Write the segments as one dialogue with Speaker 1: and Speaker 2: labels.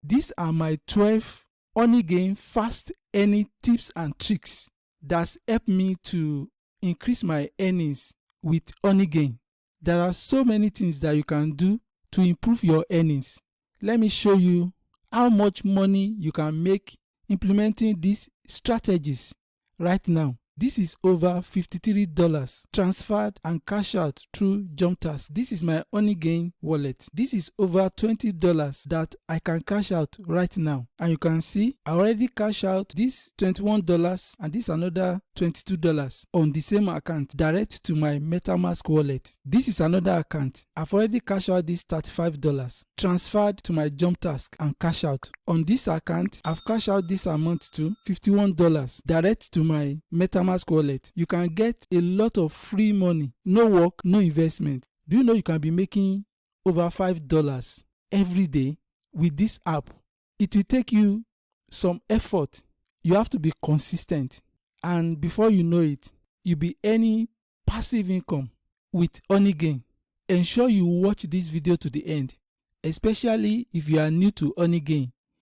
Speaker 1: These are my 12 Honeygain fast earning tips and tricks that's helped me to increase my earnings with Honeygain. There are so many things that you can do to improve your earnings. Let me show you how much money you can make implementing these strategies right now. This is over $53 transferred and cashed out through JumpTask. This is my Honeygain wallet. This is over $20 that I can cash out right now. And you can see I already cashed out this $21 and this another $22 on the same account direct to my MetaMask wallet. This is another account. I've already cashed out this $35 transferred to my JumpTask and cash out. On this account, I've cashed out this amount to $51 direct to my MetaMask wallet. You can get a lot of free money, no work, no investment. Do you know you can be making over $5 every day with this app? It will take you some effort. You have to be consistent, and before you know it, you'll be earning passive income with Honeygain. Ensure you watch this video to the end, especially if you are new to Honeygain.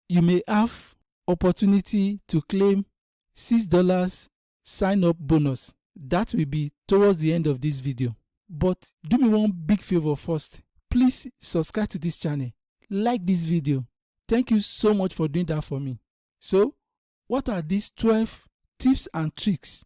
Speaker 1: You may have opportunity to claim $6 sign up bonus. That will be towards the end of this video. But do me one big favor first. Please subscribe to this channel. Like this video. Thank you so much for doing that for me. So, what are these 12 tips and tricks?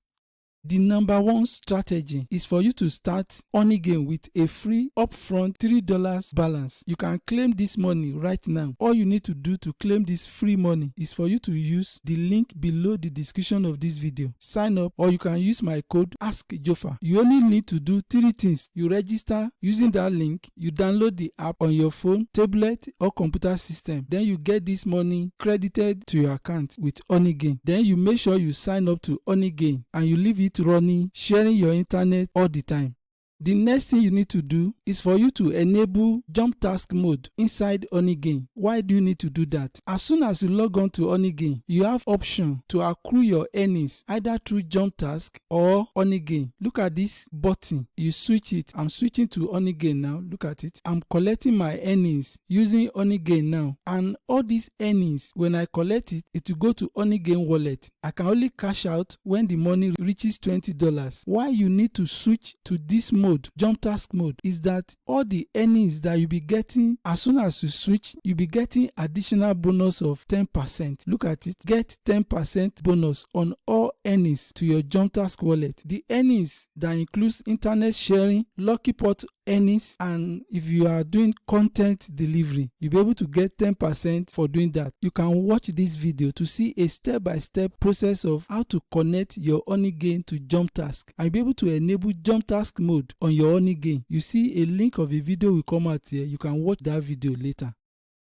Speaker 1: The number one strategy is for you to start Honeygain with a free upfront $3 balance. You can claim this money right now. All you need to do to claim this free money is for you to use the link below the description of this video. Sign up, or you can use my code AskJOFA. You only need to do 3 things. You register using that link, you download the app on your phone, tablet or computer system. Then you get this money credited to your account with Honeygain. Then you make sure you sign up to Honeygain and you leave it running, sharing your internet all the time. The next thing you need to do is for you to enable JumpTask mode inside Honeygain. Why do you need to do that? As soon as you log on to Honeygain, you have option to accrue your earnings either through JumpTask or Honeygain. Look at this button. You switch it. I'm switching to Honeygain now. Look at it. I'm collecting my earnings using Honeygain now. And all these earnings, when I collect it, it will go to Honeygain wallet. I can only cash out when the money reaches $20. Why you need to switch to this mode, JumpTask mode, is that all the earnings that you'll be getting as soon as you switch, you'll be getting additional bonus of 10%. Look at it. Get 10% bonus on all earnings to your JumpTask wallet. The earnings that includes internet sharing, lucky pot earnings, and if you are doing content delivery, you'll be able to get 10% for doing that. You can watch this video to see a step-by-step process of how to connect your Honeygain to JumpTask and be able to enable JumpTask mode on your Honeygain. You see a link of a video will come out here. You can watch that video later.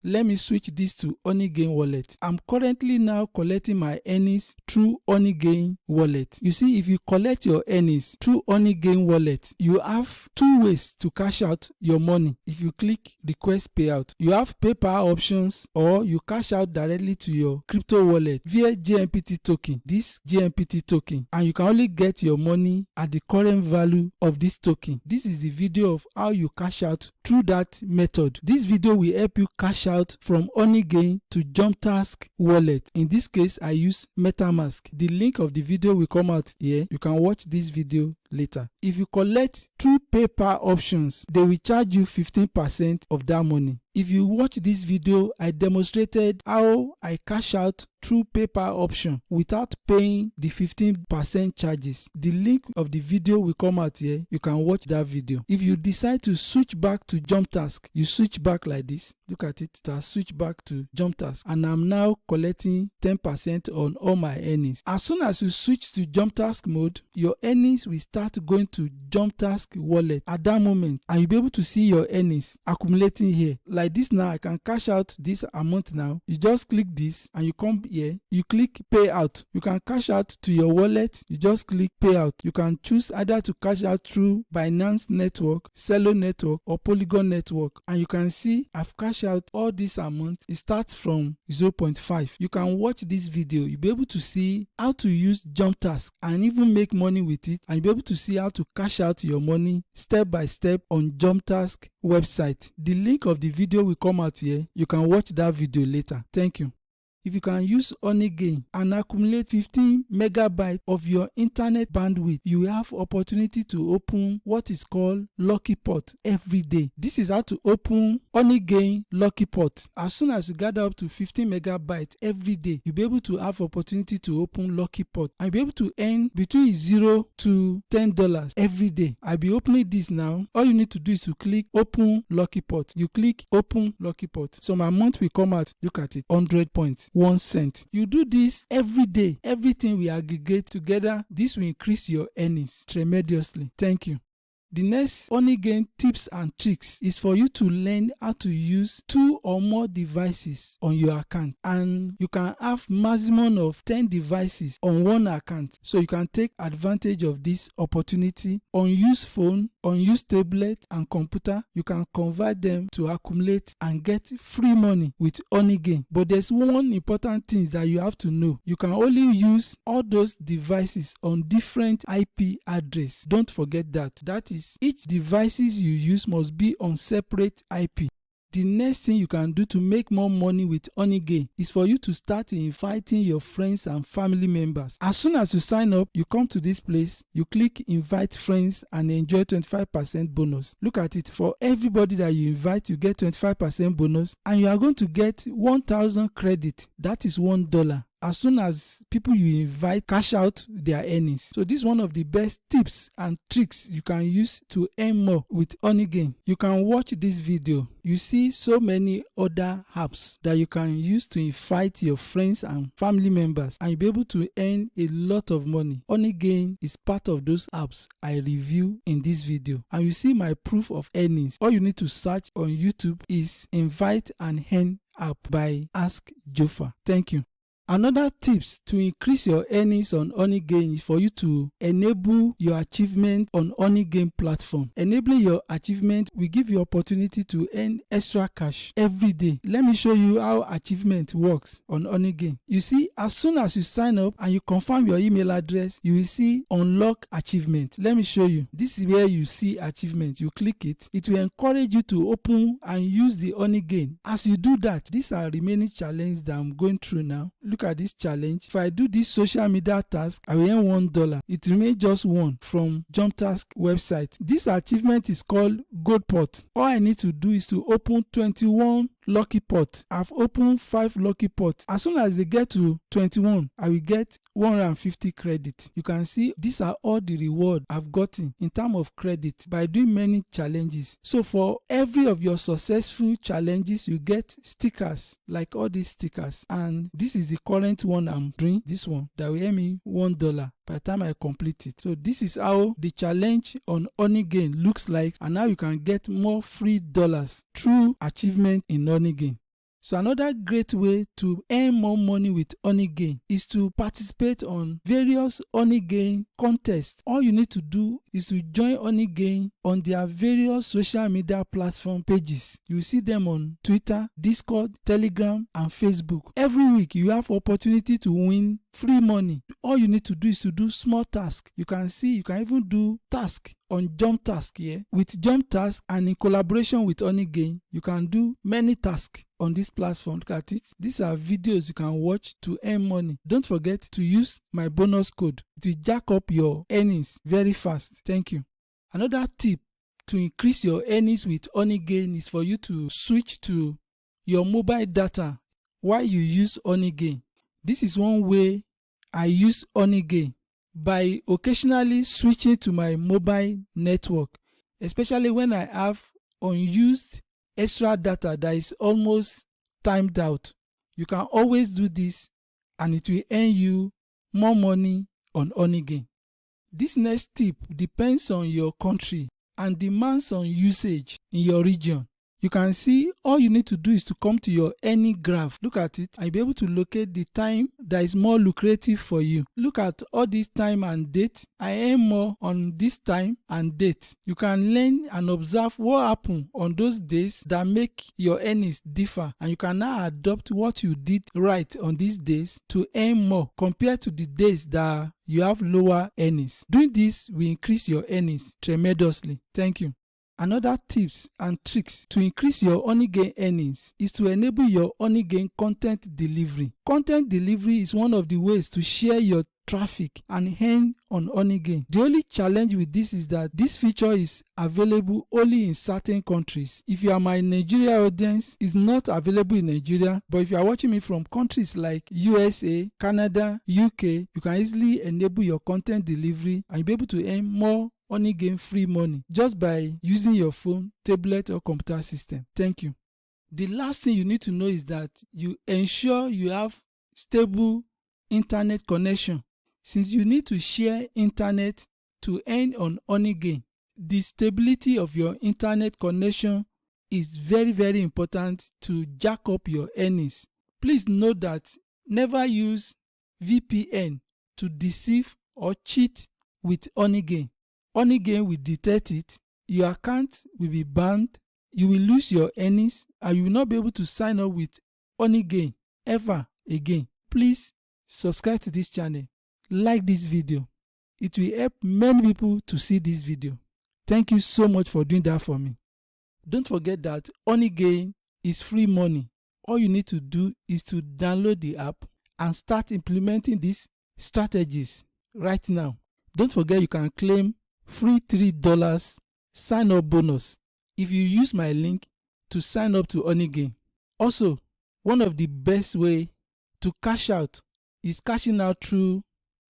Speaker 1: Let me switch this to Honeygain wallet. I'm currently now collecting my earnings through Honeygain wallet. You see, if you collect your earnings through Honeygain wallet, you have 2 ways to cash out your money. If you click request payout, you have PayPal options, or you cash out directly to your crypto wallet via JMPT token, this JMPT token, and you can only get your money at the current value of this token. This is the video of how you cash out through that method. This video will help you cash out from Honeygain to JumpTask wallet. In this case, I use MetaMask. The link of the video will come out here. You can watch this video later. If you collect through PayPal options, they will charge you 15% of that money. If you watch this video, I demonstrated how I cash out through PayPal option without paying the 15% charges. The link of the video will come out here. You can watch that video. If you decide to switch back to JumpTask, you switch back like this. Look at it. It has switched back to JumpTask, and I'm now collecting 10% on all my earnings. As soon as you switch to JumpTask mode, your earnings will start going to JumpTask wallet at that moment, and you'll be able to see your earnings accumulating here. Like this now, I can cash out this amount now. You just click this and you come here, you click payout. You can cash out to your wallet. You just click payout. You can choose either to cash out through Binance Network, Celo Network, or Polygon Network, and you can see I've cashed out all this amount. It starts from 0.5. You can watch this video. You'll be able to see how to use JumpTask and even make money with it, and you'll be able to to see how to cash out your money step by step on JumpTask website. The link of the video will come out here. You can watch that video later. Thank you. If you can use Honeygain and accumulate 15 megabytes of your internet bandwidth, you will have opportunity to open what is called Lucky Pot every day. This is how to open Honeygain Lucky Pot. As soon as you gather up to 15 megabytes every day, you'll be able to have opportunity to open Lucky Pot and you'll be able to earn between $0 to $10 every day. I'll be opening this now. All you need to do is to click Open Lucky Pot. You click Open Lucky Pot. So my month will come out. Look at it, 100 points. 1 cent. You do this every day. Everything we aggregate together, this will increase your earnings tremendously. Thank you. The next Honeygain tips and tricks is for you to learn how to use 2 or more devices on your account, and you can have maximum of 10 devices on one account. So you can take advantage of this opportunity. Unused phone, unused tablet and computer, you can convert them to accumulate and get free money with Honeygain. But there's one important thing that you have to know. You can only use all those devices on different IP address. Don't forget that. That is, each devices you use must be on separate IP. The next thing you can do to make more money with Honeygain is for you to start inviting your friends and family members. As soon as you sign up, you come to this place, you click invite friends and enjoy 25% bonus. Look at it. For everybody that you invite, you get 25% bonus and you are going to get 1,000 credit. That is $1. As soon as people you invite cash out their earnings. So this is one of the best tips and tricks you can use to earn more with Honeygain. You can watch this video. You see so many other apps that you can use to invite your friends and family members and you'll be able to earn a lot of money. Honeygain is part of those apps I review in this video. And you see my proof of earnings. All you need to search on YouTube is Invite and Earn app by Ask JOFA. Thank you. Another tips to increase your earnings on Honeygain is for you to enable your achievement on Honeygain platform. Enabling your achievement will give you opportunity to earn extra cash every day. Let me show you how achievement works on Honeygain. You see, as soon as you sign up and you confirm your email address, you will see unlock achievement. Let me show you. This is where you see achievement. You click it. It will encourage you to open and use the Honeygain. As you do that, these are remaining challenges that I'm going through now. Look at this challenge. If I do this social media task, I will earn $1. It remains just 1 from JumpTask website. This achievement is called Gold Pot. All I need to do is to open 21 lucky pot. I've opened 5 lucky pots. As soon as they get to 21, I will get 150 credit. You can see these are all the reward I've gotten in terms of credit by doing many challenges. So for every of your successful challenges, you get stickers like all these stickers. And this is the current one I'm doing. This one that will earn me $1 by the time I complete it. So this is how the challenge on Honeygain looks like, and now you can get more free dollars through achievement in Honeygain. So another great way to earn more money with Honeygain is to participate on various Honeygain contests. All you need to do is to join Honeygain on their various social media platform pages. You will see them on Twitter, Discord, Telegram, and Facebook. Every week you have opportunity to win free money. All you need to do is to do small tasks. You can see you can even do tasks on JumpTask here. With JumpTask and in collaboration with Honeygain, you can do many tasks on this platform. Look at it. These are videos you can watch to earn money. Don't forget to use my bonus code. It will jack up your earnings very fast. Thank you. Another tip to increase your earnings with Honeygain is for you to switch to your mobile data while you use Honeygain. This is one way I use Honeygain, by occasionally switching to my mobile network, especially when I have unused extra data that is almost timed out. You can always do this and it will earn you more money on Honeygain. This next tip depends on your country and demands on usage in your region. You can see all you need to do is to come to your earning graph. Look at it and you'll be able to locate the time that is more lucrative for you. Look at all this time and date. I earn more on this time and date. You can learn and observe what happened on those days that make your earnings differ, and you can now adopt what you did right on these days to earn more compared to the days that you have lower earnings. Doing this will increase your earnings tremendously. Thank you. Another tips and tricks to increase your Honeygain earnings is to enable your Honeygain content delivery. Content delivery is one of the ways to share your traffic and earn on Honeygain. The only challenge with this is that this feature is available only in certain countries. If you are my Nigeria audience, it's not available in Nigeria, but if you are watching me from countries like USA, Canada, UK, you can easily enable your content delivery and you'll be able to earn more Honeygain free money just by using your phone, tablet or computer system. Thank you. The last thing you need to know is that you ensure you have stable internet connection. Since you need to share internet to earn on Honeygain, the stability of your internet connection is very, very important to jack up your earnings. Please note that never use VPN to deceive or cheat with Honeygain. Honeygain will detect it, your account will be banned, you will lose your earnings, and you will not be able to sign up with Honeygain ever again. Please subscribe to this channel, like this video. It will help many people to see this video. Thank you so much for doing that for me. Don't forget that Honeygain is free money. All you need to do is to download the app and start implementing these strategies right now. Don't forget you can claim free $3 sign up bonus if you use my link to sign up to Honeygain. Also, one of the best way to cash out is cashing out through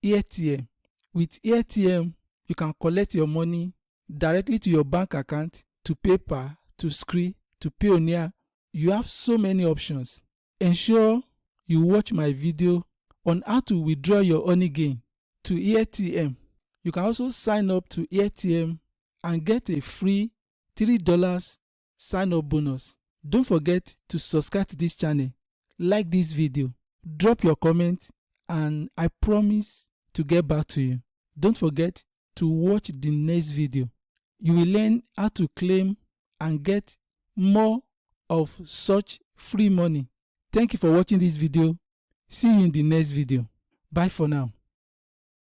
Speaker 1: ATM. With ATM, you can collect your money directly to your bank account, to PayPal, to Skrill, to Payoneer. You have so many options. Ensure you watch my video on how to withdraw your Honeygain to ATM. You can also sign up to ATM and get a free $3 sign up bonus. Don't forget to subscribe to this channel, like this video, drop your comment, and I promise to get back to you. Don't forget to watch the next video. You will learn how to claim and get more of such free money. Thank you for watching this video. See you in the next video. Bye for now.